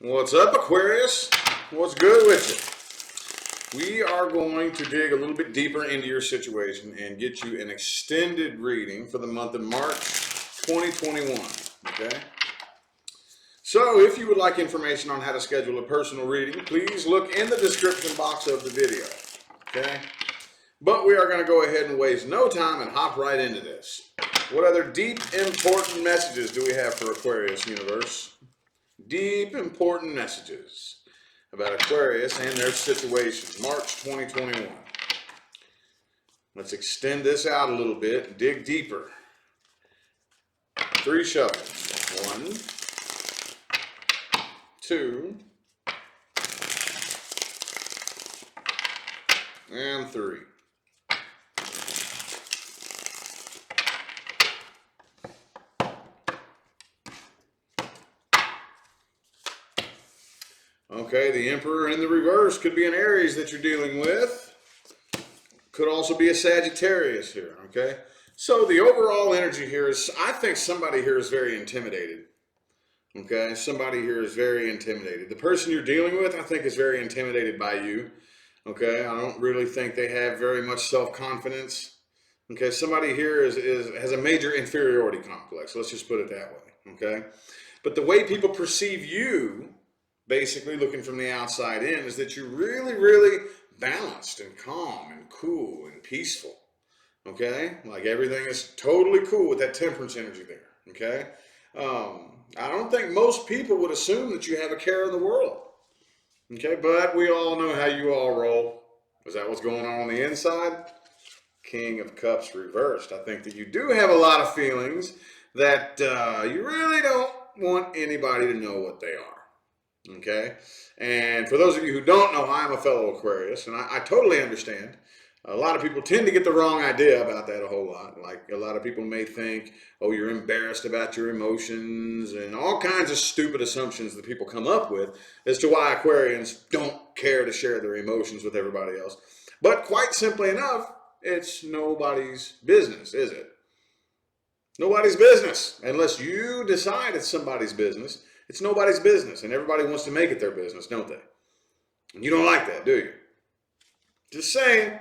What's up, Aquarius? What's good with you? We are going to dig a little bit deeper into your situation and get you an extended reading for the month of March 2021. Okay? So, if you would like information on how to schedule a personal reading, please look in the description box of the video. Okay? But we are going to go ahead and waste no time and hop right into this. What other deep, important messages do we have for Aquarius universe? Deep, important messages about Aquarius and their situation. March 2021. Let's extend this out a little bit and dig deeper. 3 shovels. 1, 2, and 3. Okay, the Emperor in the reverse could be an Aries that you're dealing with. Could also be a Sagittarius here, okay? So the overall energy here is, I think somebody here is very intimidated. Okay, somebody here is very intimidated. The person you're dealing with, I think, is very intimidated by you. Okay, I don't really think they have very much self-confidence. Okay, somebody here has a major inferiority complex. Let's just put it that way, okay? But the way people perceive you, basically looking from the outside in, is that you're really, really balanced and calm and cool and peaceful. Okay, like everything is totally cool with that temperance energy there. Okay, I don't think most people would assume that you have a care in the world. Okay, but we all know how you all roll. Is that what's going on the inside? King of Cups reversed. I think that you do have a lot of feelings that you really don't want anybody to know what they are. Okay, and for those of you who don't know, I'm a fellow Aquarius, and I totally understand. A lot of people tend to get the wrong idea about that a whole lot. Like, a lot of people may think, oh, you're embarrassed about your emotions, and all kinds of stupid assumptions that people come up with as to why Aquarians don't care to share their emotions with everybody else. But quite simply enough, it's nobody's business, is it? Nobody's business. Unless you decide it's somebody's business, it's nobody's business. And everybody wants to make it their business, don't they? And you don't like that, do you? Just saying.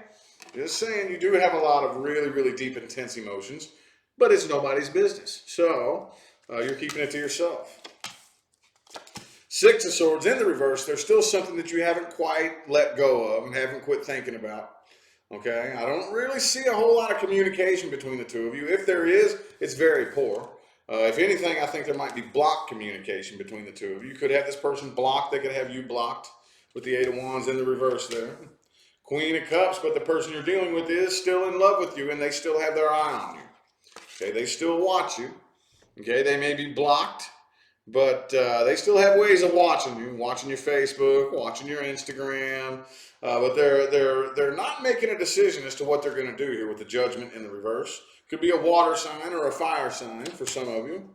Just saying, you do have a lot of really, really deep, intense emotions, but it's nobody's business. So, you're keeping it to yourself. 6 of Swords in the reverse, there's still something that you haven't quite let go of and haven't quit thinking about. Okay, I don't really see a whole lot of communication between the two of you. If there is, it's very poor. If anything, I think there might be blocked communication between the two of you. You could have this person blocked, they could have you blocked with the 8 of Wands in the reverse there. Queen of Cups, but the person you're dealing with is still in love with you and they still have their eye on you. Okay, they still watch you. Okay, they may be blocked, but they still have ways of watching you, watching your Facebook, watching your Instagram. But they're not making a decision as to what they're going to do here with the Judgment in the reverse. Could be a water sign or a fire sign for some of you.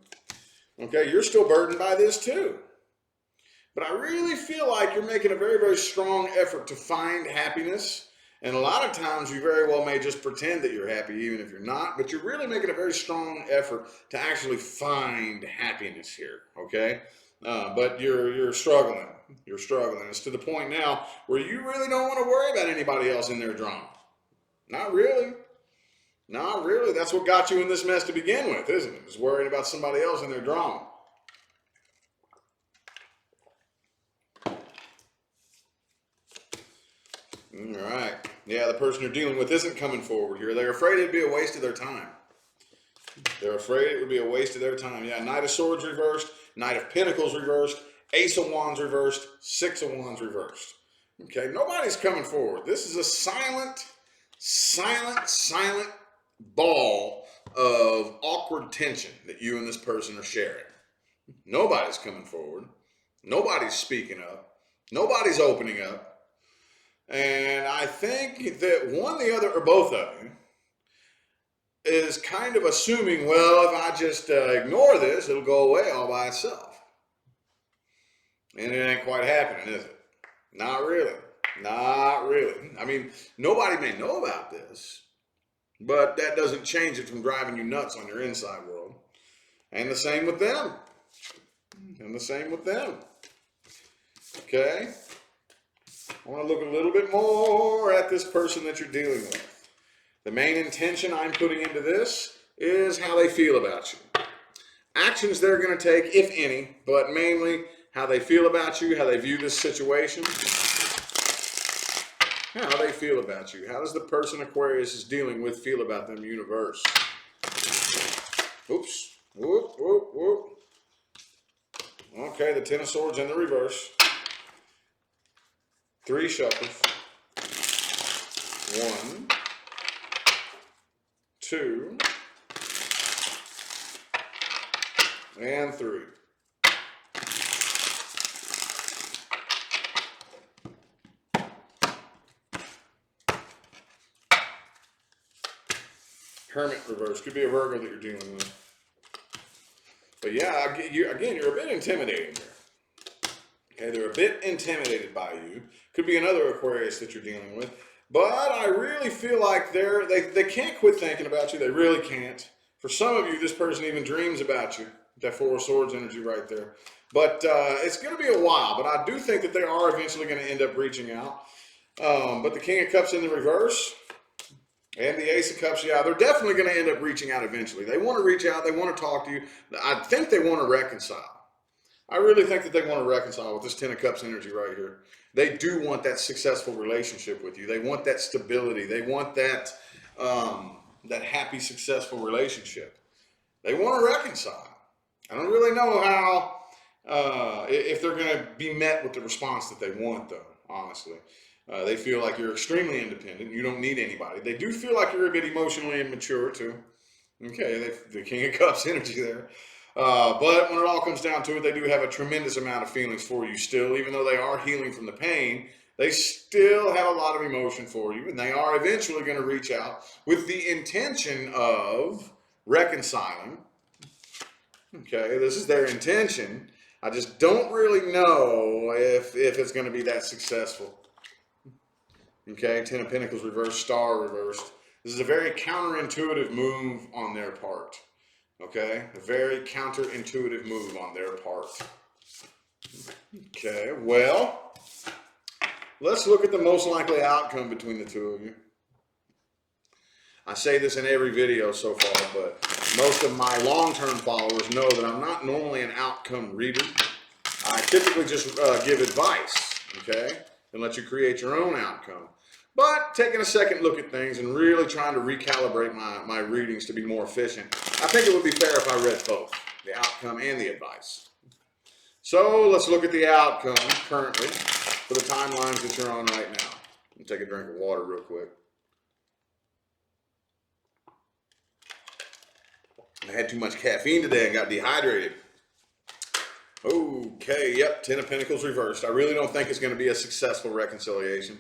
Okay, you're still burdened by this too. But I really feel like you're making a very, very strong effort to find happiness. And a lot of times you very well may just pretend that you're happy even if you're not. But you're really making a very strong effort to actually find happiness here, okay? But you're struggling. You're struggling. It's to the point now where you really don't want to worry about anybody else in their drama. Not really. Not really. That's what got you in this mess to begin with, isn't it? Is worrying about somebody else in their drama. All right. Yeah, the person you're dealing with isn't coming forward here. They're afraid it'd be a waste of their time. They're afraid it would be a waste of their time. Yeah, Knight of Swords reversed, Knight of Pentacles reversed, Ace of Wands reversed, 6 of Wands reversed. Okay, nobody's coming forward. This is a silent ball of awkward tension that you and this person are sharing. Nobody's coming forward. Nobody's speaking up. Nobody's opening up. And I think that one, the other, or both of you is kind of assuming, well, if I just ignore this, it'll go away all by itself. And it ain't quite happening, is it? Not really. Not really. I mean, nobody may know about this, but that doesn't change it from driving you nuts on your inside world. And the same with them. And the same with them. Okay? I want to look a little bit more at this person that you're dealing with. The main intention I'm putting into this is how they feel about you. Actions they're going to take, if any, but mainly how they feel about you, how they view this situation, how they feel about you. How does the person Aquarius is dealing with feel about them, universe? Oops. Whoop, whoop, whoop. Okay, the Ten of Swords in the reverse. 3 shuffles. 1, 2, and 3. Hermit reverse. Could be a Virgo that you're dealing with. But yeah, you're a bit intimidating here. Okay, they're a bit intimidated by you. Could be another Aquarius that you're dealing with. But I really feel like they can't quit thinking about you. They really can't. For some of you, this person even dreams about you. That 4 of Swords energy right there. But it's going to be a while. But I do think that they are eventually going to end up reaching out. But the King of Cups in the reverse and the Ace of Cups, yeah, they're definitely going to end up reaching out eventually. They want to reach out. They want to talk to you. I think they want to reconcile. I really think that they want to reconcile with this Ten of Cups energy right here. They do want that successful relationship with you. They want that stability. They want that that happy, successful relationship. They want to reconcile. I don't really know how, if they're going to be met with the response that they want, though, honestly. They feel like you're extremely independent. You don't need anybody. They do feel like you're a bit emotionally immature, too. Okay, the King of Cups energy there. But when it all comes down to it, they do have a tremendous amount of feelings for you still. Even though they are healing from the pain, they still have a lot of emotion for you. And they are eventually going to reach out with the intention of reconciling. Okay, this is their intention. I just don't really know if it's going to be that successful. Okay, Ten of Pentacles reversed, Star reversed. This is a very counterintuitive move on their part. Okay, a very counterintuitive move on their part. Okay, well, let's look at the most likely outcome between the two of you. I say this in every video so far, but most of my long-term followers know that I'm not normally an outcome reader. I typically just give advice, okay, and let you create your own outcome. But taking a second look at things and really trying to recalibrate my readings to be more efficient, I think it would be fair if I read both, the outcome and the advice. So let's look at the outcome currently for the timelines that you're on right now. Let me take a drink of water real quick. I had too much caffeine today and got dehydrated. Okay, yep, Ten of Pentacles reversed. I really don't think it's going to be a successful reconciliation.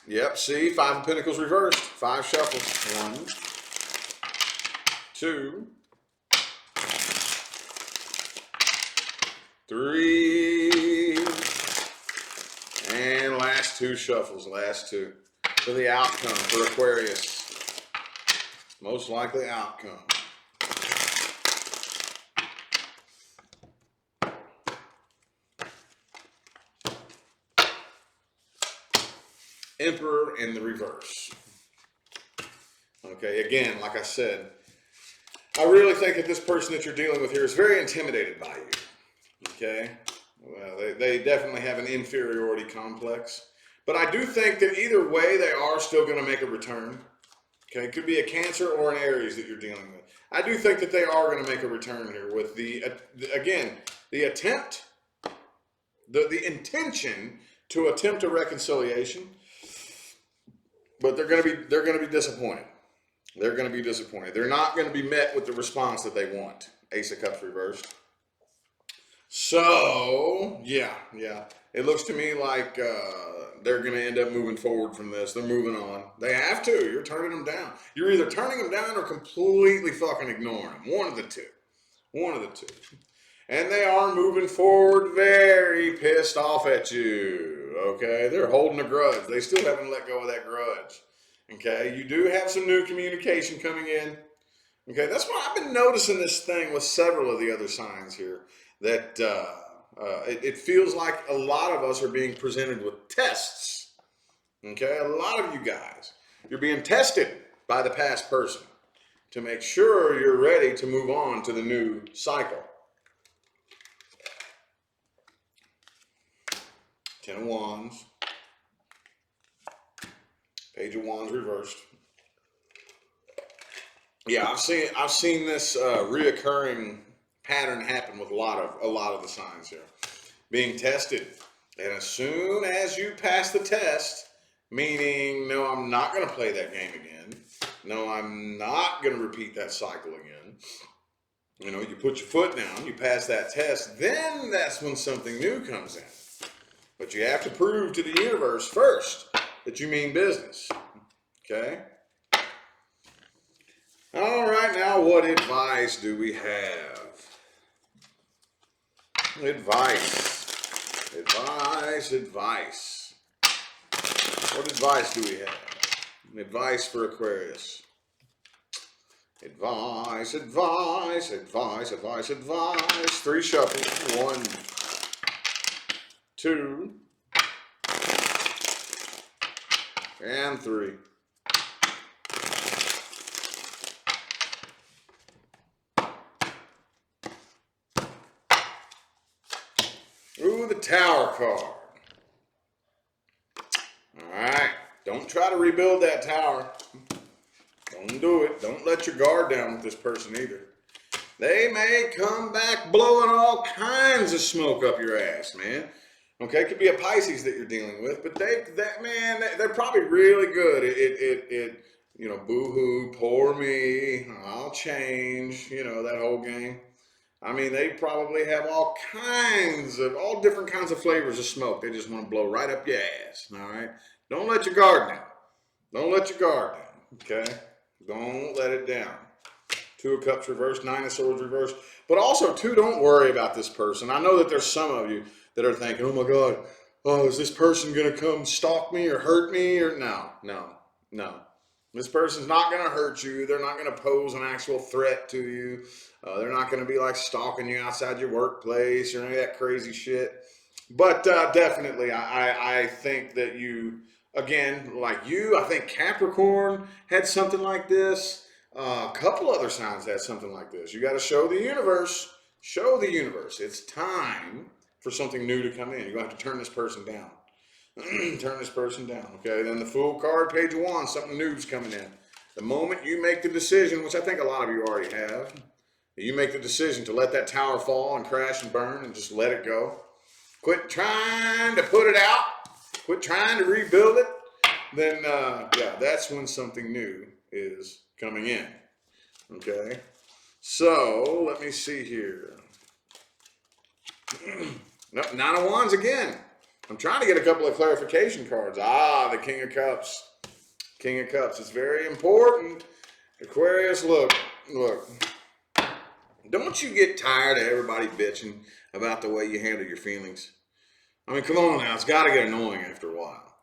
Yep, see, 5 of Pentacles reversed. 5 shuffles. 1, 2, 3, and last 2 shuffles. Last 2. So the outcome for Aquarius. Most likely outcome. Emperor in the reverse. Okay, again, like I said, I really think that this person that you're dealing with here is very intimidated by you. Okay, well, they definitely have an inferiority complex, but I do think that either way they are still going to make a return. Okay, it could be a Cancer or an Aries that you're dealing with. I do think that they are going to make a return here with the attempt, the intention to attempt a reconciliation. But they're going to be disappointed. They're going to be disappointed. They're not going to be met with the response that they want. Ace of Cups reversed. So, yeah. It looks to me like they're going to end up moving forward from this. They're moving on. They have to. You're turning them down. You're either turning them down or completely fucking ignoring them. One of the two. One of the two. And they are moving forward very pissed off at you. Okay, they're holding a grudge. They still haven't let go of that grudge. Okay, you do have some new communication coming in. Okay, that's why I've been noticing this thing with several of the other signs here. That it feels like a lot of us are being presented with tests. Okay, a lot of you guys, you're being tested by the past person to make sure you're ready to move on to the new cycle. 10 of Wands, Page of Wands reversed. Yeah, I've seen this reoccurring pattern happen with a lot of the signs here. Being tested. And as soon as you pass the test, meaning, no, I'm not going to play that game again. No, I'm not going to repeat that cycle again. You know, you put your foot down, you pass that test, then that's when something new comes in. But you have to prove to the universe first that you mean business. Okay? All right, now what advice do we have? Advice. What advice do we have? Advice for Aquarius. Advice. 3 shuffles. 1, 2, and 3. Ooh, the Tower card. All right. Don't try to rebuild that tower. Don't do it. Don't let your guard down with this person either. They may come back blowing all kinds of smoke up your ass, man. Okay, it could be a Pisces that you're dealing with, but they're probably really good at you know, boo-hoo, poor me, I'll change, you know, that whole game. I mean, they probably have all different kinds of flavors of smoke. They just want to blow right up your ass, all right? Don't let your guard down. Don't let your guard down, okay? Don't let it down. 2 of Cups reversed, 9 of Swords reversed. But also, too, don't worry about this person. I know that there's some of you that are thinking, oh, my God, is this person going to come stalk me or hurt me? Or no. This person's not going to hurt you. They're not going to pose an actual threat to you. They're not going to be like stalking you outside your workplace or any of that crazy shit. But definitely, I think that you, again, like you, I think Capricorn had something like this. A couple other signs had something like this. You got to show the universe. It's time for something new to come in. You're going to have to turn this person down. Turn this person down, okay? Then the Fool card, Page of Wands, something new's coming in. The moment you make the decision, which I think a lot of you already have, you make the decision to let that tower fall and crash and burn and just let it go. Quit trying to put it out. Quit trying to rebuild it. Then, yeah, that's when something new is coming in, okay? So, let me see here. Nope, 9 of Wands again. I'm trying to get a couple of clarification cards. The King of Cups. King of Cups. It's very important. Aquarius, look. Don't you get tired of everybody bitching about the way you handle your feelings? I mean, come on now. It's got to get annoying after a while.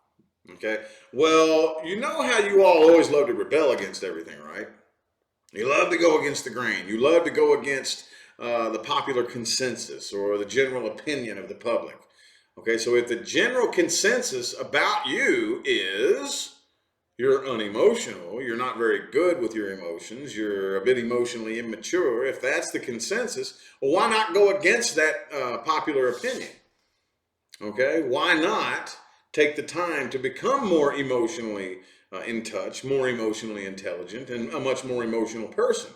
Okay? Well, you know how you all always love to rebel against everything, right? You love to go against the grain. You love to go against the popular consensus or the general opinion of the public. Okay, so if the general consensus about you is you're unemotional, you're not very good with your emotions, you're a bit emotionally immature, if that's the consensus, well, why not go against that popular opinion? Okay, why not take the time to become more emotionally in touch, more emotionally intelligent, and a much more emotional person?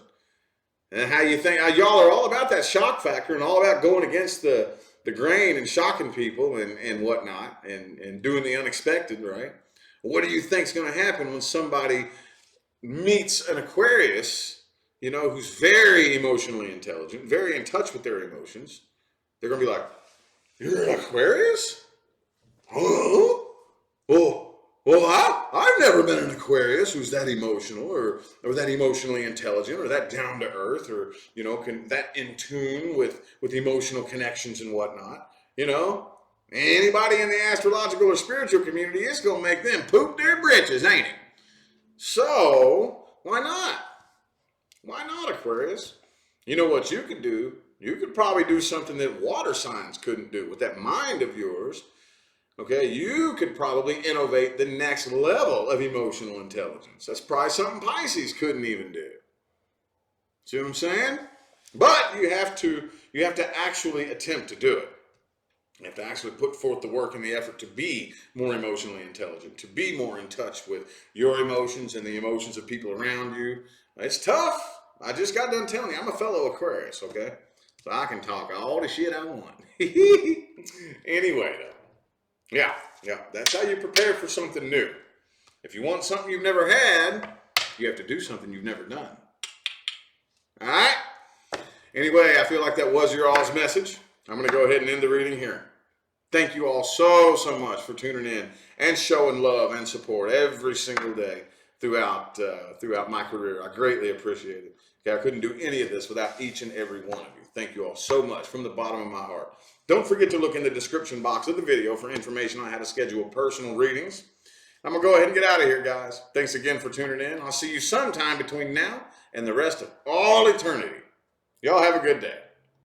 And how you think, y'all are all about that shock factor and all about going against the grain and shocking people and whatnot and doing the unexpected, right? What do you think is going to happen when somebody meets an Aquarius, you know, who's very emotionally intelligent, very in touch with their emotions? They're going to be like, you're an Aquarius? Huh? Well, I've never been an Aquarius who's that emotional or that emotionally intelligent or that down to earth or, you know, that in tune with emotional connections and whatnot. You know, anybody in the astrological or spiritual community is going to make them poop their britches, ain't it? So, why not? Why not, Aquarius? You know what you could do? You could probably do something that water signs couldn't do with that mind of yours. Okay, you could probably innovate the next level of emotional intelligence. That's probably something Pisces couldn't even do. See what I'm saying? But you have to actually attempt to do it. You have to actually put forth the work and the effort to be more emotionally intelligent, to be more in touch with your emotions and the emotions of people around you. It's tough. I just got done telling you, I'm a fellow Aquarius, okay? So I can talk all the shit I want. Anyway, though. Yeah, that's how you prepare for something new. If you want something you've never had, you have to do something you've never done. All right? Anyway, I feel like that was your all's message. I'm going to go ahead and end the reading here. Thank you all so much for tuning in and showing love and support every single day throughout my career. I greatly appreciate it. Okay, I couldn't do any of this without each and every one of you. Thank you all so much from the bottom of my heart. Don't forget to look in the description box of the video for information on how to schedule personal readings. I'm going to go ahead and get out of here, guys. Thanks again for tuning in. I'll see you sometime between now and the rest of all eternity. Y'all have a good day.